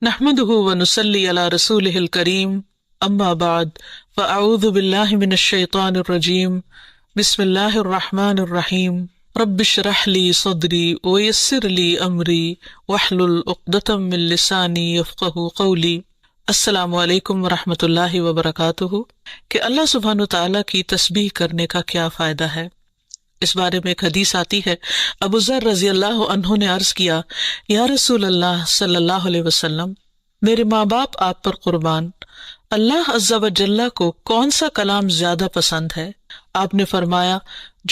نحمده ونصلي على رسوله الكريم اما بعد فاعوذ بالله من الشيطان الرجيم بسم الله الرحمن الرحيم رب اشرح لي صدري ويسر لي امري واحلل عقدة من لساني يفقهوا قولي۔ السلام علیکم ورحمۃ اللہ وبرکاتہ۔ کہ اللہ سبحانہ وتعالیٰ کی تسبیح کرنے کا کیا فائدہ ہے، اس بارے میں ایک حدیث آتی ہے۔ ابو ذر رضی اللہ عنہ نے عرض کیا، یا رسول اللہ صلی اللہ علیہ وسلم، میرے ماں باپ آپ پر قربان، اللہ عز و جل کو کون سا کلام زیادہ پسند ہے؟ آپ نے فرمایا،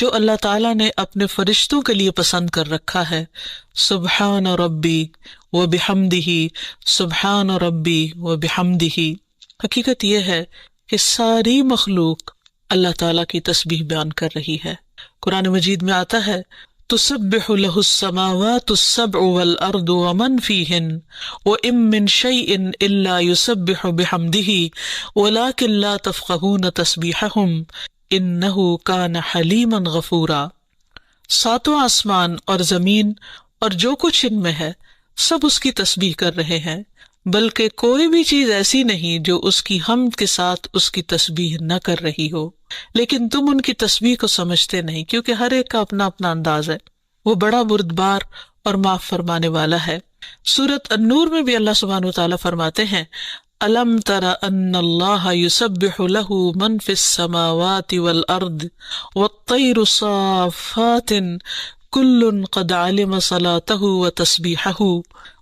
جو اللہ تعالیٰ نے اپنے فرشتوں کے لیے پسند کر رکھا ہے، سبحان ربی و بحمدہ، سبحان ربی و بحمدہ۔ حقیقت یہ ہے کہ ساری مخلوق اللہ تعالیٰ کی تسبیح بیان کر رہی ہے۔ قرآن مجید میں آتا ہے، تسبح لہ السماوات السبع والارض ومن فیہن وإن من شیء الا یسبح بحمدہ ولکن لا تفقہون تسبیحہم انہ کان حلیما غفورا۔ ساتوں آسمان اور زمین اور جو کچھ ان میں ہے سب اس کی تسبیح کر رہے ہیں، بلکہ کوئی بھی چیز ایسی نہیں جو اس کی حمد کے ساتھ اس کی تسبیح نہ کر رہی ہو، لیکن تم ان کی تسبیح کو سمجھتے نہیں، کیونکہ ہر ایک کا اپنا اپنا انداز ہے۔ وہ بڑا بردبار اور معاف فرمانے والا ہے۔ سورۃ النور میں بھی اللہ سبحانہ وتعالیٰ فرماتے ہیں، الم تر ان اللہ یسبح لہ من فی السماوات والارض والطیر صافات کل قد علم صلاتہ وتسبیحہ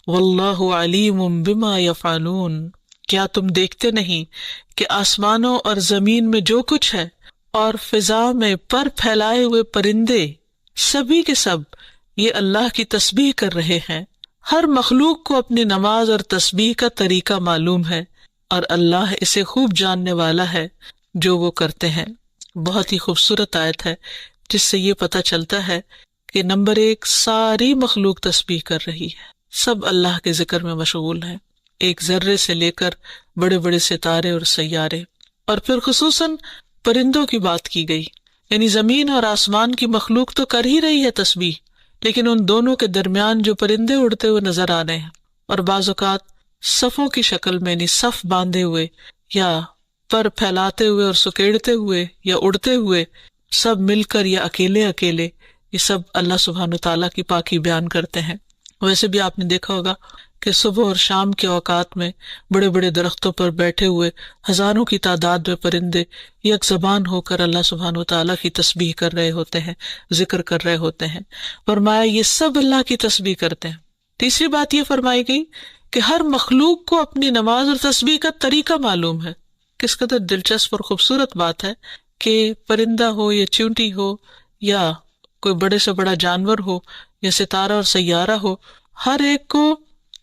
واللہ علیم بما یفعلون۔ کیا تم دیکھتے نہیں کہ آسمانوں اور زمین میں جو کچھ ہے اور فضا میں پر پھیلائے ہوئے پرندے سبھی کے سب یہ اللہ کی تسبیح کر رہے ہیں۔ ہر مخلوق کو اپنی نماز اور تسبیح کا طریقہ معلوم ہے اور اللہ اسے خوب جاننے والا ہے جو وہ کرتے ہیں۔ بہت ہی خوبصورت آیت ہے جس سے یہ پتہ چلتا ہے کہ نمبر ایک، ساری مخلوق تسبیح کر رہی ہے، سب اللہ کے ذکر میں مشغول ہیں، ایک ذرے سے لے کر بڑے بڑے ستارے اور سیارے۔ اور پھر خصوصاً پرندوں کی بات کی گئی، یعنی زمین اور آسمان کی مخلوق تو کر ہی رہی ہے تسبیح، لیکن ان دونوں کے درمیان جو پرندے اڑتے ہوئے نظر آ رہے ہیں اور بعض اوقات صفوں کی شکل میں، یعنی صف باندھے ہوئے یا پر پھیلاتے ہوئے اور سکیڑتے ہوئے یا اڑتے ہوئے، سب مل کر یا اکیلے اکیلے، یہ سب اللہ سبحانہ تعالیٰ کی پاکی بیان کرتے ہیں۔ ویسے بھی آپ نے دیکھا ہوگا کہ صبح اور شام کے اوقات میں بڑے بڑے درختوں پر بیٹھے ہوئے ہزاروں کی تعداد میں پرندے یک زبان ہو کر اللہ سبحانہ وتعالیٰ کی تسبیح کر رہے ہوتے ہیں، ذکر کر رہے ہوتے ہیں۔ فرمایا یہ سب اللہ کی تسبیح کرتے ہیں۔ تیسری بات یہ فرمائی گئی کہ ہر مخلوق کو اپنی نماز اور تسبیح کا طریقہ معلوم ہے۔ کس قدر دلچسپ اور خوبصورت بات ہے کہ پرندہ ہو یا چیونٹی ہو یا کوئی بڑے سے بڑا جانور ہو یا ستارہ اور سیارہ ہو، ہر ایک کو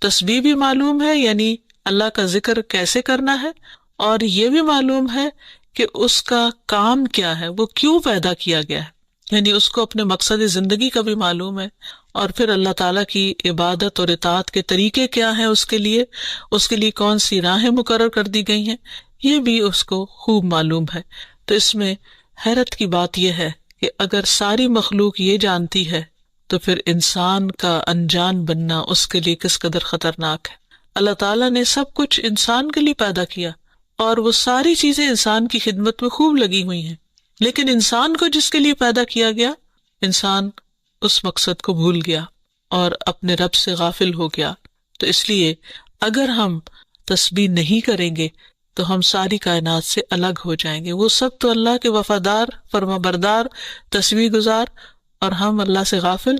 تسبیح بھی معلوم ہے، یعنی اللہ کا ذکر کیسے کرنا ہے، اور یہ بھی معلوم ہے کہ اس کا کام کیا ہے، وہ کیوں پیدا کیا گیا ہے، یعنی اس کو اپنے مقصد زندگی کا بھی معلوم ہے، اور پھر اللہ تعالیٰ کی عبادت اور اطاعت کے طریقے کیا ہیں، اس کے لیے کون سی راہیں مقرر کر دی گئی ہیں، یہ بھی اس کو خوب معلوم ہے۔ تو اس میں حیرت کی بات یہ ہے کہ اگر ساری مخلوق یہ جانتی ہے تو پھر انسان کا انجان بننا اس کے لیے کس قدر خطرناک ہے۔ اللہ تعالیٰ نے سب کچھ انسان کے لیے پیدا کیا اور وہ ساری چیزیں انسان کی خدمت میں خوب لگی ہوئی ہیں، لیکن انسان کو جس کے لیے پیدا کیا گیا، انسان اس مقصد کو بھول گیا اور اپنے رب سے غافل ہو گیا۔ تو اس لیے اگر ہم تسبیح نہیں کریں گے تو ہم ساری کائنات سے الگ ہو جائیں گے۔ وہ سب تو اللہ کے وفادار، فرما بردار، تسبیح گزار، اور ہم اللہ سے غافل،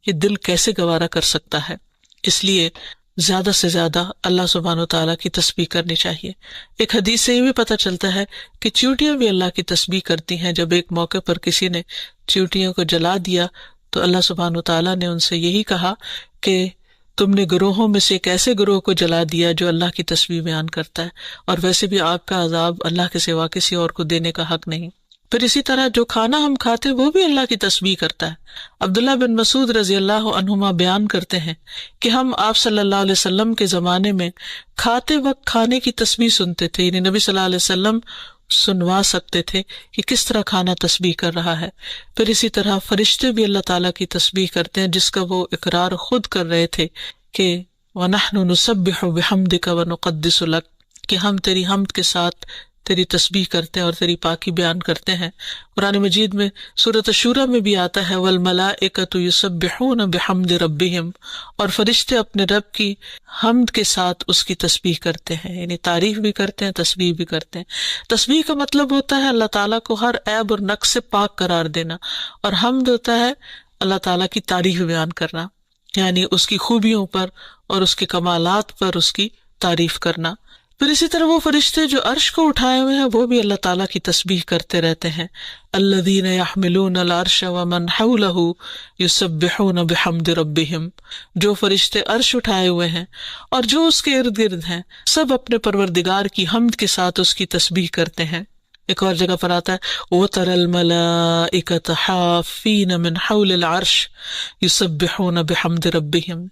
یہ دل کیسے گوارا کر سکتا ہے؟ اس لیے زیادہ سے زیادہ اللہ سبحانہ و تعالیٰ کی تسبیح کرنی چاہیے۔ ایک حدیث سے یہ بھی پتہ چلتا ہے کہ چیونٹیاں بھی اللہ کی تسبیح کرتی ہیں۔ جب ایک موقع پر کسی نے چیونٹیوں کو جلا دیا تو اللہ سبحانہ و تعالیٰ نے ان سے یہی کہا کہ تم نے گروہوں میں سے ایک ایسے گروہ کو جلا دیا جو اللہ کی تسبیح بیان کرتا ہے، اور ویسے بھی آگ کا عذاب اللہ کے سوا کسی اور کو دینے کا حق نہیں۔ پھر اسی طرح جو کھانا ہم کھاتے وہ بھی اللہ کی تسبیح کرتا ہے۔ عبداللہ بن مسعود رضی اللہ عنہما بیان کرتے ہیں کہ ہم آپ صلی اللہ علیہ وسلم کے زمانے میں کھاتے وقت کھانے کی تسبیح سنتے تھے، یعنی نبی صلی اللہ علیہ وسلم سنوا سکتے تھے کہ کس طرح کھانا تسبیح کر رہا ہے۔ پھر اسی طرح فرشتے بھی اللہ تعالیٰ کی تسبیح کرتے ہیں، جس کا وہ اقرار خود کر رہے تھے کہ وَنَحْنُ نُسَبِّحُ بِحَمْدِكَ وَنُقَدِّسُ لَكَ، کہ ہم تیری حمد کے ساتھ تیری تسبیح کرتے ہیں اور تیری پاکی بیان کرتے ہیں۔ قرآن مجید میں سورۃ الشورى میں بھی آتا ہے وَالْمَلَائِكَةُ يُسَبِّحُونَ بِحَمْدِ رَبِّهِمْ، اور فرشتے اپنے رب کی حمد کے ساتھ اس کی تسبیح کرتے ہیں، یعنی تعریف بھی کرتے ہیں، تسبیح بھی کرتے ہیں۔ تسبیح کا مطلب ہوتا ہے اللہ تعالیٰ کو ہر عیب اور نقص سے پاک قرار دینا، اور حمد ہوتا ہے اللہ تعالیٰ کی تعریف بیان کرنا، یعنی اس کی خوبیوں پر اور اس کے کمالات پر اس کی تعریف کرنا۔ پھر اسی طرح وہ فرشتے جو عرش کو اٹھائے ہوئے ہیں وہ بھی اللہ تعالیٰ کی تسبیح کرتے رہتے ہیں۔ الذین یحملون العرش ومن حولہ یسبحون بحمد ربہم، جو فرشتے عرش اٹھائے ہوئے ہیں اور جو اس کے ارد گرد ہیں سب اپنے پروردگار کی حمد کے ساتھ اس کی تسبیح کرتے ہیں۔ ایک اور جگہ پر آتا ہے وَتَرَى الْمَلَائِكَةَ حَافِّينَ مِنْ حَوْلِ الْعَرْشِ يُسَبِّحُونَ بِحَمْدِ رَبِّهِمْ،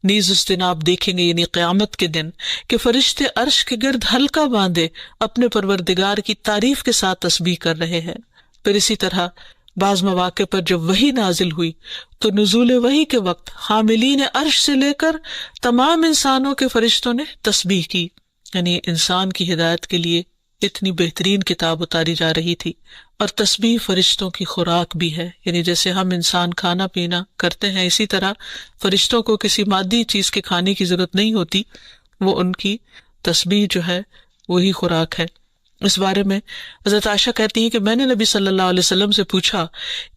نیز اس دن آپ دیکھیں گے یعنی قیامت کے دن کہ فرشتے عرش کے گرد حلقہ باندھے اپنے پروردگار کی تعریف کے ساتھ تسبیح کر رہے ہیں۔ پھر اسی طرح بعض مواقع پر جب وحی نازل ہوئی تو نزول وحی کے وقت حاملین عرش سے لے کر تمام انسانوں کے فرشتوں نے تسبیح کی، یعنی انسان کی ہدایت کے لیے اتنی بہترین کتاب اتاری جا رہی تھی۔ اور تسبیح فرشتوں کی خوراک بھی ہے، یعنی جیسے ہم انسان کھانا پینا کرتے ہیں اسی طرح فرشتوں کو کسی مادی چیز کے کھانے کی ضرورت نہیں ہوتی، وہ ان کی تسبیح جو ہے وہی خوراک ہے۔ اس بارے میں حضرت عائشہ کہتی ہیں کہ میں نے نبی صلی اللہ علیہ وسلم سے پوچھا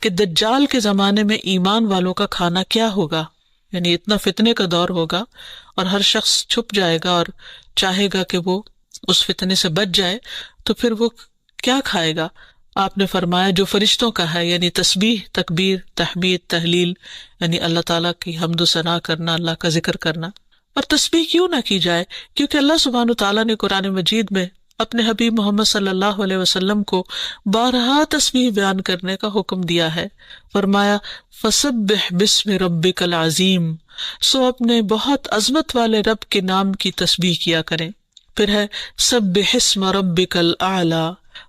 کہ دجال کے زمانے میں ایمان والوں کا کھانا کیا ہوگا، یعنی اتنا فتنے کا دور ہوگا اور ہر شخص چھپ جائے گا اور چاہے گا کہ وہ اس فتنے سے بچ جائے، تو پھر وہ کیا کھائے گا؟ آپ نے فرمایا جو فرشتوں کا ہے، یعنی تسبیح، تکبیر، تحمید، تحلیل، یعنی اللہ تعالیٰ کی حمد و ثنا کرنا، اللہ کا ذکر کرنا۔ اور تسبیح کیوں نہ کی جائے؟ کیونکہ اللہ سبحانہ تعالیٰ نے قرآن مجید میں اپنے حبیب محمد صلی اللہ علیہ وسلم کو بارہا تسبیح بیان کرنے کا حکم دیا ہے۔ فرمایا فسبح بسم ربک العظیم، سو اپنے بہت عظمت والے رب کے نام کی تسبیح کیا کریں۔ پھر ہے سبح اسم ربک الاعلی،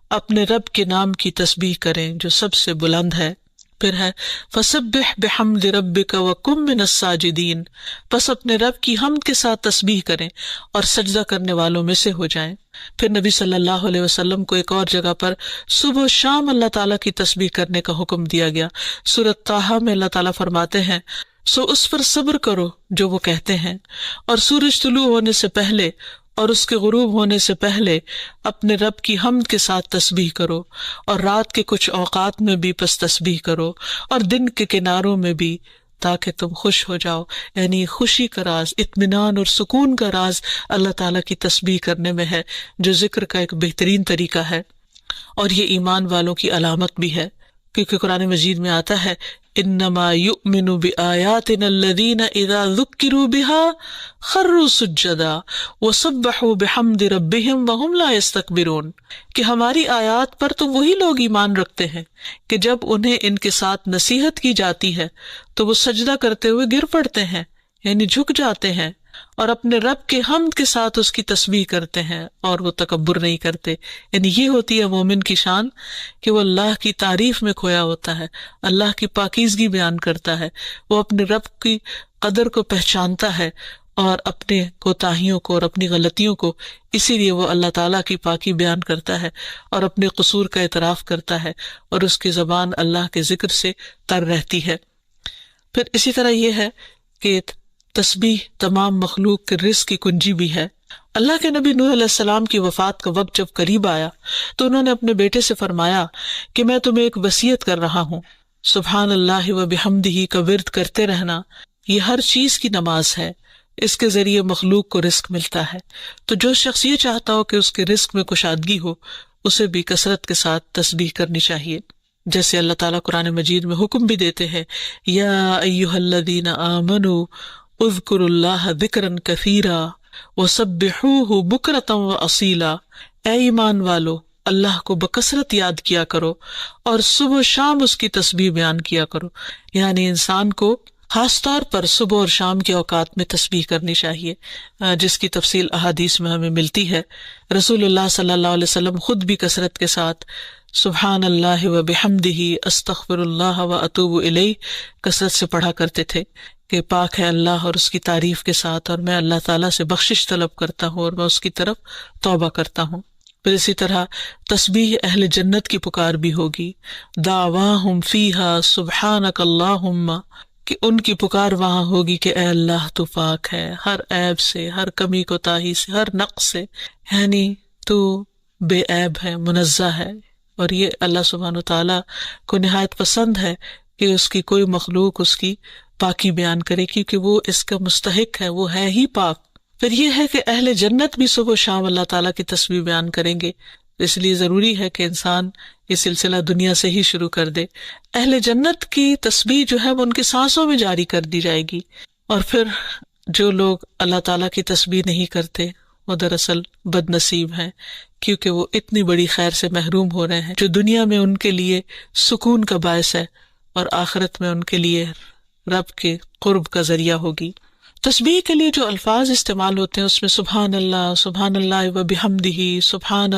اپنے رب کے نام کی تسبیح کریں جو سب سے بلند ہے۔ پھر ہے فسبح بحمد ربک وکن من الساجدین، پس اپنے رب کی حمد کے ساتھ تسبیح کریں اور سجدہ کرنے والوں میں سے ہو جائیں۔ پھر نبی صلی اللہ علیہ وسلم کو ایک اور جگہ پر صبح و شام اللہ تعالیٰ کی تسبیح کرنے کا حکم دیا گیا۔ سورۃ طٰہٰ میں اللہ تعالیٰ فرماتے ہیں سو اس پر صبر کرو جو وہ کہتے ہیں، اور سورج طلوع ہونے سے پہلے اور اس کے غروب ہونے سے پہلے اپنے رب کی حمد کے ساتھ تسبیح کرو، اور رات کے کچھ اوقات میں بھی پس تسبیح کرو، اور دن کے کناروں میں بھی، تاکہ تم خوش ہو جاؤ۔ یعنی خوشی کا راز، اطمینان اور سکون کا راز اللہ تعالیٰ کی تسبیح کرنے میں ہے، جو ذکر کا ایک بہترین طریقہ ہے، اور یہ ایمان والوں کی علامت بھی ہے، کیونکہ قرآن مجید میں آتا ہے انما یؤمن بآیاتنا الذین اذا ذکروا بها خروا سجدا وسبحوا بحمد ربهم وهم لا یستکبرون، کہ ہماری آیات پر تو وہی لوگ ایمان رکھتے ہیں کہ جب انہیں ان کے ساتھ نصیحت کی جاتی ہے تو وہ سجدہ کرتے ہوئے گر پڑتے ہیں، یعنی جھک جاتے ہیں، اور اپنے رب کے حمد کے ساتھ اس کی تسبیح کرتے ہیں اور وہ تکبر نہیں کرتے۔ یعنی یہ ہوتی ہے مومن کی شان کہ وہ اللہ کی تعریف میں کھویا ہوتا ہے، اللہ کی پاکیزگی بیان کرتا ہے، وہ اپنے رب کی قدر کو پہچانتا ہے اور اپنے کوتاہیوں کو اور اپنی غلطیوں کو، اسی لیے وہ اللہ تعالیٰ کی پاکی بیان کرتا ہے اور اپنے قصور کا اعتراف کرتا ہے، اور اس کی زبان اللہ کے ذکر سے تر رہتی ہے۔ پھر اسی طرح یہ ہے کہ تسبیح تمام مخلوق کے رزق کی کنجی بھی ہے۔ اللہ کے نبی نوح علیہ السلام کی وفات کا وقت جب قریب آیا تو انہوں نے اپنے بیٹے سے فرمایا کہ میں تمہیں ایک وصیت کر رہا ہوں، سبحان اللہ و بحمدہ کا ورد کرتے رہنا، یہ ہر چیز کی نماز ہے، اس کے ذریعے مخلوق کو رزق ملتا ہے، تو جو شخص یہ چاہتا ہو کہ اس کے رزق میں کشادگی ہو اسے بھی کثرت کے ساتھ تسبیح کرنی چاہیے۔ جیسے اللہ تعالیٰ قرآن مجید میں حکم بھی دیتے ہیں یا ایھا الذین آمنوا اذکروا اللہ ذکرا کثیرا وسبحوہ بکرۃ واصیلا، اے ایمان والو اللہ کو بکثرت یاد کیا کرو اور صبح و شام اس کی تسبیح بیان کیا کرو۔ یعنی انسان کو خاص طور پر صبح اور شام کے اوقات میں تسبیح کرنی چاہیے، جس کی تفصیل احادیث میں ہمیں ملتی ہے۔ رسول اللہ صلی اللہ علیہ وسلم خود بھی کثرت کے ساتھ سبحان اللہ و بحمدہ استغفر اللہ و اتوب الیہ کثرت سے پڑھا کرتے تھے، کہ پاک ہے اللہ اور اس کی تعریف کے ساتھ، اور میں اللہ تعالیٰ سے بخشش طلب کرتا ہوں اور میں اس کی طرف توبہ کرتا ہوں۔ پھر اسی طرح تسبیح اہل جنت کی پکار بھی ہوگی، دعواہم فیہا سبحانک اللہم، کہ ان کی پکار وہاں ہوگی کہ اے اللہ تو پاک ہے ہر عیب سے، ہر کمی کوتاہی سے، ہر نقص سے، یعنی تو بے عیب ہے، منزہ ہے۔ اور یہ اللہ سبحانہ وتعالیٰ کو نہایت پسند ہے کہ اس کی کوئی مخلوق اس کی پاکی بیان کرے، کیونکہ وہ اس کا مستحق ہے، وہ ہے ہی پاک۔ پھر یہ ہے کہ اہل جنت بھی صبح و شام اللہ تعالیٰ کی تسبیح بیان کریں گے، اس لیے ضروری ہے کہ انسان یہ سلسلہ دنیا سے ہی شروع کر دے۔ اہل جنت کی تسبیح جو ہے وہ ان کی سانسوں میں جاری کر دی جائے گی، اور پھر جو لوگ اللہ تعالیٰ کی تسبیح نہیں کرتے وہ دراصل بد نصیب ہیں، کیونکہ وہ اتنی بڑی خیر سے محروم ہو رہے ہیں جو دنیا میں ان کے لیے سکون کا باعث ہے اور آخرت میں ان کے لیے رب کے قرب کا ذریعہ ہوگی۔ تسبیح کے لیے جو الفاظ استعمال ہوتے ہیں اس میں سبحان اللہ و بحمدہ، سبحان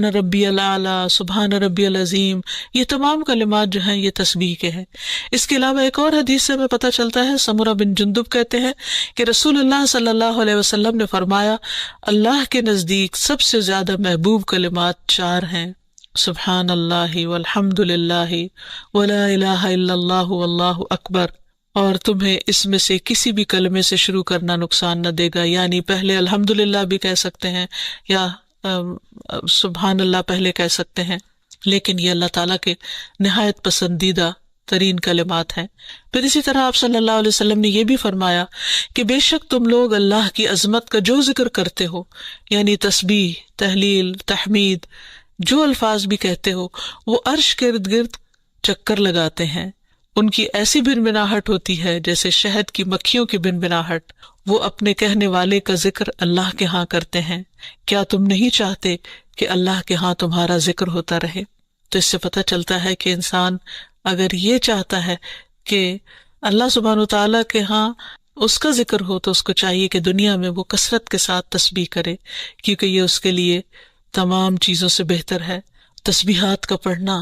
ربی الاعلیٰ، سبحان ربی العظیم، یہ تمام کلمات جو ہیں یہ تسبیح کے ہیں۔ اس کے علاوہ ایک اور حدیث سے ہمیں پتہ چلتا ہے، سمرہ بن جندب کہتے ہیں کہ رسول اللہ صلی اللہ علیہ وسلم نے فرمایا، اللہ کے نزدیک سب سے زیادہ محبوب کلمات 4 ہیں، سبحان اللہ والحمد للہ ولا الہ الا اللہ واللہ اکبر، اور تمہیں اس میں سے کسی بھی کلمے سے شروع کرنا نقصان نہ دے گا، یعنی پہلے الحمدللہ بھی کہہ سکتے ہیں یا سبحان اللہ پہلے کہہ سکتے ہیں، لیکن یہ اللہ تعالیٰ کے نہایت پسندیدہ ترین کلمات ہیں۔ پھر اسی طرح آپ صلی اللہ علیہ وسلم نے یہ بھی فرمایا کہ بے شک تم لوگ اللہ کی عظمت کا جو ذکر کرتے ہو، یعنی تسبیح، تحلیل، تحمید، جو الفاظ بھی کہتے ہو، وہ عرش کے ارد گرد چکر لگاتے ہیں، ان کی ایسی بنبناہٹ ہوتی ہے جیسے شہد کی مکھیوں کی بنبناہٹ، وہ اپنے کہنے والے کا ذکر اللہ کے ہاں کرتے ہیں، کیا تم نہیں چاہتے کہ اللہ کے ہاں تمہارا ذکر ہوتا رہے؟ تو اس سے پتہ چلتا ہے کہ انسان اگر یہ چاہتا ہے کہ اللہ سبحانہ وتعالیٰ کے ہاں اس کا ذکر ہو تو اس کو چاہیے کہ دنیا میں وہ کثرت کے ساتھ تسبیح کرے، کیونکہ یہ اس کے لیے تمام چیزوں سے بہتر ہے۔ تسبیحات کا پڑھنا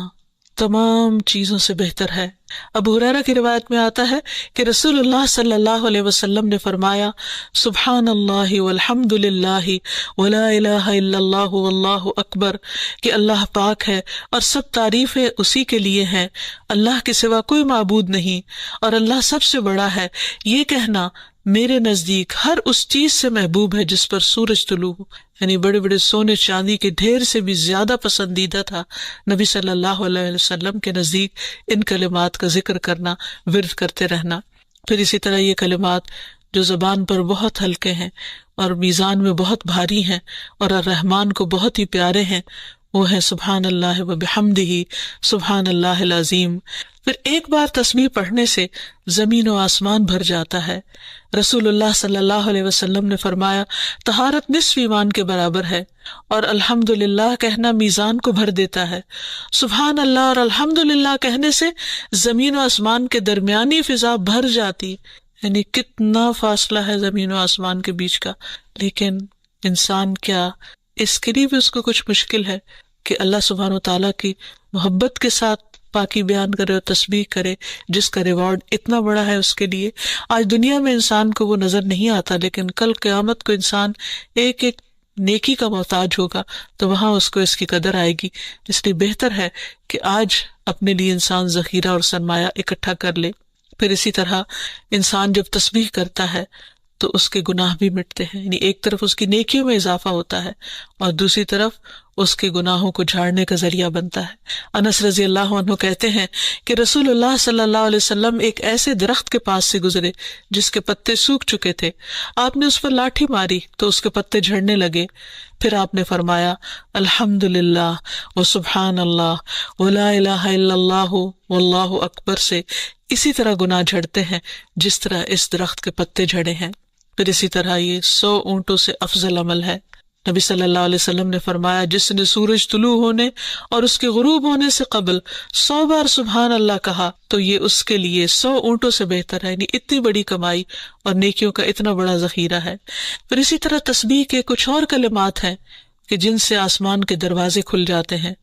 تمام چیزوں سے بہتر ہے۔ ابو ہریرہ کی روایت میں آتا ہے کہ رسول اللہ صلی اللہ علیہ وسلم نے فرمایا، سبحان اللہ والحمد للہ ولا الہ الا اللہ واللہ اکبر، کہ اللہ پاک ہے اور سب تعریفیں اسی کے لیے ہیں، اللہ کے سوا کوئی معبود نہیں اور اللہ سب سے بڑا ہے۔ یہ کہنا میرے نزدیک ہر اس چیز سے محبوب ہے جس پر سورج طلوع ہو، یعنی بڑے بڑے سونے چاندی کے ڈھیر سے بھی زیادہ پسندیدہ تھا نبی صلی اللہ علیہ وسلم کے نزدیک ان کلمات کا ذکر کرنا، ورد کرتے رہنا۔ پھر اسی طرح یہ کلمات جو زبان پر بہت ہلکے ہیں اور میزان میں بہت بھاری ہیں اور الرحمن کو بہت ہی پیارے ہیں، وہ ہے سبحان اللہ و بحمدہ، سبحان اللہ العظیم۔ پھر ایک بار تسبیح پڑھنے سے زمین و آسمان بھر جاتا ہے۔ رسول اللہ صلی اللہ علیہ وسلم نے فرمایا، طہارت نصف ایمان کے برابر ہے، اور الحمدللہ کہنا میزان کو بھر دیتا ہے۔ سبحان اللہ اور الحمدللہ کہنے سے زمین و آسمان کے درمیانی فضا بھر جاتی، یعنی کتنا فاصلہ ہے زمین و آسمان کے بیچ کا، لیکن انسان کیا اس کے لیے بھی اس کو کچھ مشکل ہے کہ اللہ سبحانہ وتعالیٰ کی محبت کے ساتھ پاکی بیان کرے اور تسبیح کرے، جس کا ریوارڈ اتنا بڑا ہے اس کے لیے۔ آج دنیا میں انسان کو وہ نظر نہیں آتا، لیکن کل قیامت کو انسان ایک ایک نیکی کا محتاج ہوگا تو وہاں اس کو اس کی قدر آئے گی۔ اس لیے بہتر ہے کہ آج اپنے لیے انسان ذخیرہ اور سرمایہ اکٹھا کر لے۔ پھر اسی طرح انسان جب تسبیح کرتا ہے تو اس کے گناہ بھی مٹتے ہیں، یعنی ایک طرف اس کی نیکیوں میں اضافہ ہوتا ہے اور دوسری طرف اس کے گناہوں کو جھاڑنے کا ذریعہ بنتا ہے۔ انس رضی اللہ عنہ کہتے ہیں کہ رسول اللہ صلی اللہ علیہ وسلم ایک ایسے درخت کے پاس سے گزرے جس کے پتے سوکھ چکے تھے، آپ نے اس پر لاٹھی ماری تو اس کے پتے جھڑنے لگے، پھر آپ نے فرمایا، الحمدللہ و سبحان اللہ ولا الہ الا اللہ واللہ اکبر سے اسی طرح گناہ جھڑتے ہیں جس طرح اس درخت کے پتے جھڑے ہیں۔ پھر اسی طرح یہ 100 اونٹوں سے افضل عمل ہے۔ نبی صلی اللہ علیہ وسلم نے فرمایا، جس نے سورج طلوع ہونے اور اس کے غروب ہونے سے قبل 100 بار سبحان اللہ کہا تو یہ اس کے لیے 100 اونٹوں سے بہتر ہے، یعنی اتنی بڑی کمائی اور نیکیوں کا اتنا بڑا ذخیرہ ہے۔ پھر اسی طرح تسبیح کے کچھ اور کلمات ہیں، کہ جن سے آسمان کے دروازے کھل جاتے ہیں۔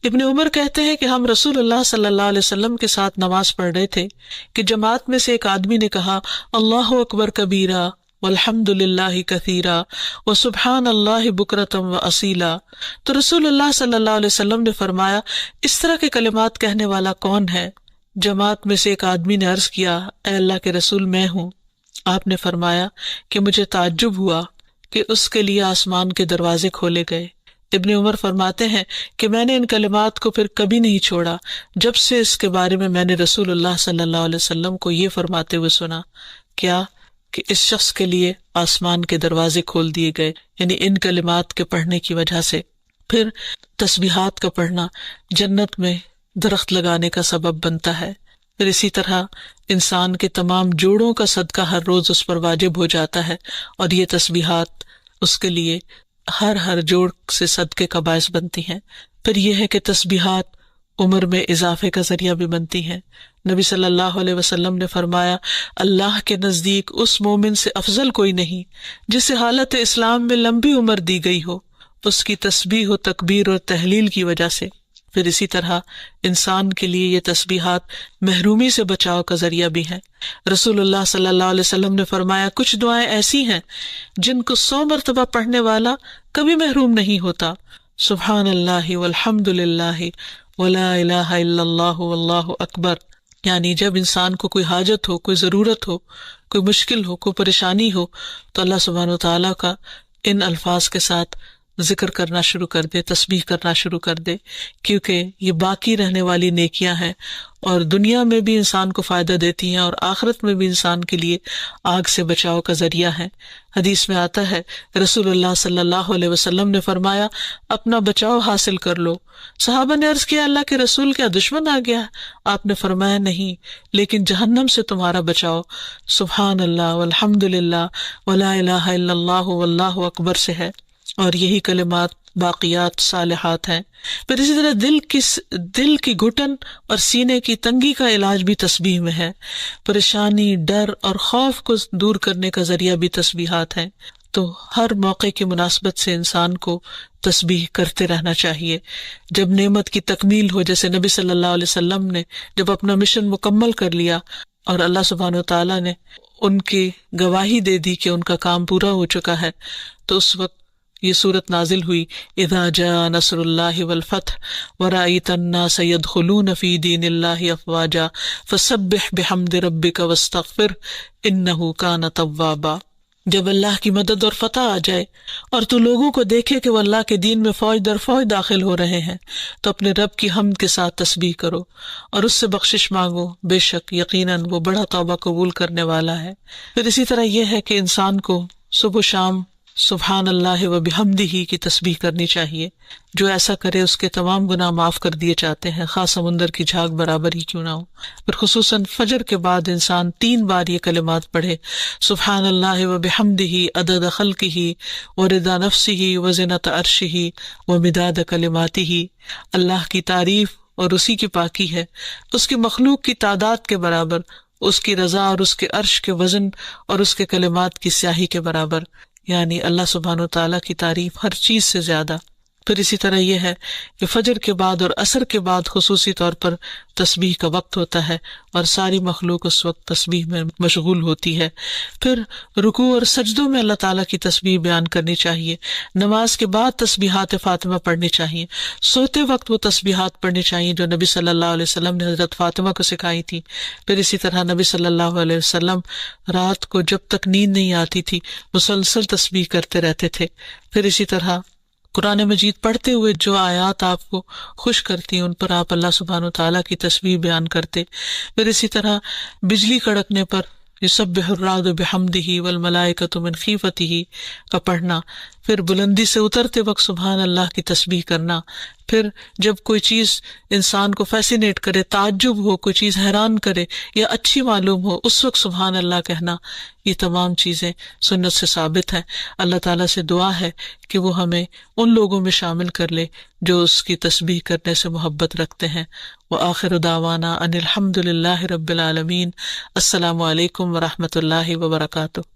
ابن عمر کہتے ہیں کہ ہم رسول اللہ صلی اللہ علیہ وسلم کے ساتھ نماز پڑھ رہے تھے کہ جماعت میں سے ایک آدمی نے کہا اللہ اکبر کبیرہ والحمد للہ کثیرا وسبحان اللہ بکرۃ واصیلا، تو رسول اللہ صلی اللہ علیہ وسلم نے فرمایا اس طرح کے کلمات کہنے والا کون ہے؟ جماعت میں سے ایک آدمی نے عرض کیا اے اللہ کے رسول میں ہوں۔ آپ نے فرمایا کہ مجھے تعجب ہوا کہ اس کے لیے آسمان کے دروازے کھولے گئے۔ ابن عمر فرماتے ہیں کہ میں نے ان کلمات کو پھر کبھی نہیں چھوڑا جب سے اس کے بارے میں نے رسول اللہ صلی اللہ علیہ وسلم کو یہ فرماتے ہوئے سنا، کیا کہ اس شخص کے لیے آسمان کے دروازے کھول دیے گئے، یعنی ان کلمات کے پڑھنے کی وجہ سے۔ پھر تسبیحات کا پڑھنا جنت میں درخت لگانے کا سبب بنتا ہے۔ پھر اسی طرح انسان کے تمام جوڑوں کا صدقہ ہر روز اس پر واجب ہو جاتا ہے، اور یہ تسبیحات اس کے لیے ہر جوڑ سے صدقے کا باعث بنتی ہیں۔ پھر یہ ہے کہ تسبیحات عمر میں اضافے کا ذریعہ بھی بنتی ہیں۔ نبی صلی اللہ علیہ وسلم نے فرمایا اللہ کے نزدیک اس مومن سے افضل کوئی نہیں جسے حالت اسلام میں لمبی عمر دی گئی ہو اس کی تسبیح و تکبیر اور تحلیل کی وجہ سے۔ پھر اسی طرح انسان کے لیے یہ تسبیحات محرومی سے بچاؤ کا ذریعہ بھی ہیں۔ رسول اللہ صلی اللہ علیہ وسلم نے فرمایا کچھ دعائیں ایسی ہیں جن کو 100 مرتبہ پڑھنے والا کبھی محروم نہیں ہوتا۔ سبحان اللہ والحمد للہ ولا الہ الا اللہ واللہ اکبر، یعنی جب انسان کو کوئی حاجت ہو، کوئی ضرورت ہو، کوئی مشکل ہو، کوئی پریشانی ہو، تو اللہ سبحانہ وتعالیٰ کا ان الفاظ کے ساتھ ذکر کرنا شروع کر دے، تسبیح کرنا شروع کر دے، کیونکہ یہ باقی رہنے والی نیکیاں ہیں اور دنیا میں بھی انسان کو فائدہ دیتی ہیں اور آخرت میں بھی انسان کے لیے آگ سے بچاؤ کا ذریعہ ہے۔ حدیث میں آتا ہے رسول اللہ صلی اللہ علیہ وسلم نے فرمایا اپنا بچاؤ حاصل کر لو۔ صحابہ نے عرض کیا اللہ کے رسول کیا دشمن آ گیا؟ آپ نے فرمایا نہیں، لیکن جہنم سے تمہارا بچاؤ سبحان اللہ والحمد للہ ولا الہ الا اللہ واللہ اکبر سے ہے، اور یہی کلمات باقیات صالحات ہیں۔ پھر اسی طرح دل کی گھٹن اور سینے کی تنگی کا علاج بھی تسبیح میں ہے۔ پریشانی، ڈر اور خوف کو دور کرنے کا ذریعہ بھی تسبیحات ہیں۔ تو ہر موقع کی مناسبت سے انسان کو تسبیح کرتے رہنا چاہیے۔ جب نعمت کی تکمیل ہو، جیسے نبی صلی اللہ علیہ وسلم نے جب اپنا مشن مکمل کر لیا اور اللہ سبحانہ وتعالیٰ نے ان کی گواہی دے دی کہ ان کا کام پورا ہو چکا ہے، تو اس وقت یہ صورت نازل ہوئی اذا جاء نصر اللہ والفتح ورأیت الناس يدخلون فی دین اللہ افواجا فسبح بحمد ربک واستغفر انہ کان توابا۔ جب اللہ کی مدد اور فتح آ جائے اور تو لوگوں کو دیکھے کہ وہ اللہ کے دین میں فوج در فوج داخل ہو رہے ہیں، تو اپنے رب کی حمد کے ساتھ تسبیح کرو اور اس سے بخشش مانگو، بے شک یقیناً وہ بڑا توبہ قبول کرنے والا ہے۔ پھر اسی طرح یہ ہے کہ انسان کو صبح و شام سبحان اللہ و بحمدہ کی تسبیح کرنی چاہیے۔ جو ایسا کرے اس کے تمام گناہ معاف کر دیے جاتے ہیں، خاص سمندر کی جھاگ برابر ہی کیوں نہ ہو۔ پھر خصوصاً فجر کے بعد انسان 3 بار یہ کلمات پڑھے، سبحان اللہ و بحمدہ عدد خلقہ و رضا نفسہ و زنۃ عرشہ و مداد کلماتہ۔ اللہ کی تعریف اور اسی کی پاکی ہے، اس کی مخلوق کی تعداد کے برابر، اس کی رضا اور اس کے عرش کے وزن اور اس کے کلمات کی سیاہی کے برابر، یعنی اللہ سبحانہ وتعالیٰ کی تعریف ہر چیز سے زیادہ۔ پھر اسی طرح یہ ہے کہ فجر کے بعد اور عصر کے بعد خصوصی طور پر تسبیح کا وقت ہوتا ہے اور ساری مخلوق اس وقت تسبیح میں مشغول ہوتی ہے۔ پھر رکوع اور سجدوں میں اللہ تعالیٰ کی تسبیح بیان کرنی چاہیے۔ نماز کے بعد تسبیحات فاطمہ پڑھنی چاہیے۔ سوتے وقت وہ تسبیحات پڑھنی چاہیے جو نبی صلی اللہ علیہ وسلم نے حضرت فاطمہ کو سکھائی تھی۔ پھر اسی طرح نبی صلی اللہ علیہ وسلم رات کو جب تک نیند نہیں آتی تھی مسلسل تسبیح کرتے رہتے تھے۔ پھر اسی طرح قرآن مجید پڑھتے ہوئے جو آیات آپ کو خوش کرتی ہیں ان پر آپ اللہ سبحانہ وتعالیٰ کی تسبیح بیان کرتے۔ پھر اسی طرح بجلی کڑکنے پر یسبح الرعد بحمدہ والملائکۃ من خیفتہ کا پڑھنا۔ پھر بلندی سے اترتے وقت سبحان اللہ کی تسبیح کرنا۔ پھر جب کوئی چیز انسان کو فیسینیٹ کرے، تعجب ہو، کوئی چیز حیران کرے یا اچھی معلوم ہو، اس وقت سبحان اللہ کہنا۔ یہ تمام چیزیں سنت سے ثابت ہیں۔ اللہ تعالیٰ سے دعا ہے کہ وہ ہمیں ان لوگوں میں شامل کر لے جو اس کی تسبیح کرنے سے محبت رکھتے ہیں۔ وآخر دعوانا ان الحمد للہ رب العالمین۔ السلام علیکم ورحمۃ اللہ وبرکاتہ۔